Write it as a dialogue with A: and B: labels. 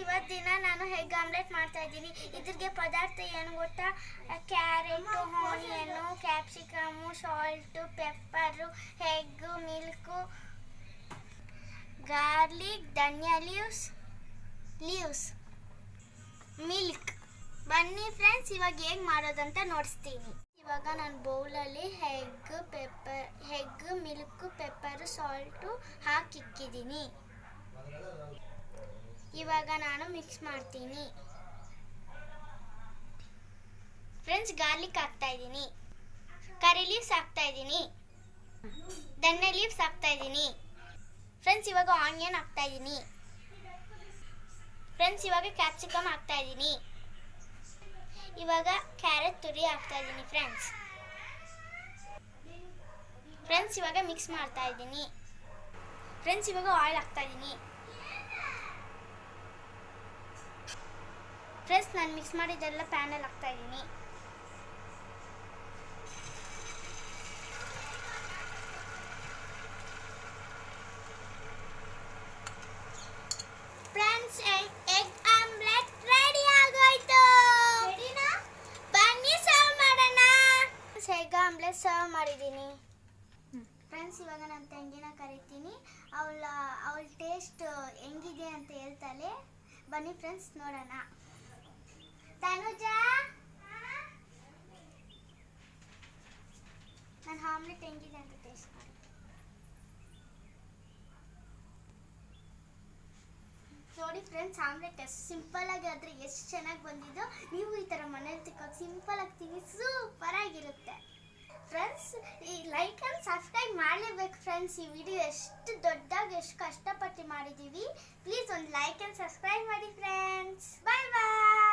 A: ಇವತ್ತಿನ ನಾನು egg omelette ಮಾಡ್ತಾ ಇದ್ದೀನಿ. ಇದ್ರಿಗೆ ಪದಾರ್ಥ ಏನು ಗೊತ್ತಾ? Carrot, onion, capsicum, salt, pepper, egg, milk, garlic, ಧನಿಯಾ ಲೀವ್ಸ್, ಮಿಲ್ಕ್. ಬನ್ನಿ ಫ್ರೆಂಡ್ಸ್, ಇವಾಗ ಹೇಗೆ ಮಾಡೋದಂತ ನೋಡಿಸ್ತೀನಿ. ಇವಾಗ ನಾನು ಬೌಲಲ್ಲಿ ಎಗ್, ಮಿಲ್ಕು, ಪೆಪ್ಪರು, ಸಾಲ್ಟು ಹಾಕಿಕ್ಕಿದ್ದೀನಿ. ಇವಾಗ ನಾನು ಮಿಕ್ಸ್ ಮಾಡ್ತೀನಿ. ಫ್ರೆಂಡ್ಸ್, ಗಾರ್ಲಿಕ್ ಹಾಕ್ತಾ ಇದ್ದೀನಿ, ಕರಿ ಲೀವ್ಸ್ ಹಾಕ್ತಾ ಇದ್ದೀನಿ, ಧನಿಯಾ ಲೀವ್ಸ್ ಹಾಕ್ತಾ ಇದ್ದೀನಿ. ಫ್ರೆಂಡ್ಸ್, ಇವಾಗ ಆನಿಯನ್ ಹಾಕ್ತಾ ಇದ್ದೀನಿ. ಫ್ರೆಂಡ್ಸ್, ಇವಾಗ ಕ್ಯಾಪ್ಸಿಕಮ್ ಹಾಕ್ತಾ ಇದ್ದೀನಿ. ಇವಾಗ ಕ್ಯಾರೆಟ್ ತುರಿ ಹಾಕ್ತಾ ಇದ್ದೀನಿ. ಫ್ರೆಂಡ್ಸ್, ಇವಾಗ ಮಿಕ್ಸ್ ಮಾಡ್ತಾ ಇದ್ದೀನಿ. ಫ್ರೆಂಡ್ಸ್, ಇವಾಗ ಆಯಿಲ್ ಹಾಕ್ತಾ ಇದ್ದೀನಿ. ಫ್ರೆಂಡ್ಸ್, ನಾನು ಮಿಕ್ಸ್ ಮಾಡಿದ್ದೆಲ್ಲ ಪ್ಯಾನಲ್ಲಿ ಹಾಕ್ತಾ ಇದ್ದೀನಿ. ಫ್ರೆಂಡ್ಸ್, ಎಗ್ ಆಮ್ಲೆಟ್ ರೆಡಿ ಆಗೋಯ್ತು. ಬನ್ನಿ ಸರ್ವ್ ಮಾಡೋಣ. ಎಗ್ ಆಮ್ಲೆಟ್ ಸರ್ವ್ ಮಾಡಿದ್ದೀನಿ. ಫ್ರೆಂಡ್ಸ್, ಇವಾಗ ನನ್ನ ತಂಗಿನ ಕರಿತೀನಿ. ಅವಳ ಟೇಸ್ಟ್ ಹೆಂಗಿದೆ ಅಂತ ಹೇಳ್ತಾಳೆ. ಬನ್ನಿ ಫ್ರೆಂಡ್ಸ್, ನೋಡೋಣ. ತನುಜಾ, ನನ್ನ ಆಮ್ಲೆಟ್ ಹೆಂಗಿದೆ ಅಂತ ಟೇಸ್ಟ್ ಮಾಡಿ. ನೋಡಿ ಫ್ರೆಂಡ್ಸ್, ಆಮ್ಲೆಟ್ ಎಷ್ಟು ಸಿಂಪಲ್ ಆಗಿ ಆದರೆ ಎಷ್ಟು ಚೆನ್ನಾಗಿ ಬಂದಿದ್ದು. ನೀವು ಈ ಥರ ಮನೇಲಿ ತಿಕ್ಕೋದು ಸಿಂಪಲ್ ಆಗ್ತೀನಿ, ಸೂಪರ್ ಆಗಿರುತ್ತೆ. ಫ್ರೆಂಡ್ಸ್, ಈ ಲೈಕ್ ಆ್ಯಂಡ್ ಸಬ್ಸ್ಕ್ರೈಬ್ ಮಾಡಲೇಬೇಕು. ಫ್ರೆಂಡ್ಸ್, ಈ ವಿಡಿಯೋ ಎಷ್ಟು ದೊಡ್ಡದಾಗಿ ಎಷ್ಟು ಕಷ್ಟಪಟ್ಟು ಮಾಡಿದ್ದೀವಿ. ಪ್ಲೀಸ್ ಒಂದು ಲೈಕ್ ಆ್ಯಂಡ್ ಸಬ್ಸ್ಕ್ರೈಬ್ ಮಾಡಿ ಫ್ರೆಂಡ್ಸ್. ಬಾಯ್ ಬಾಯ್.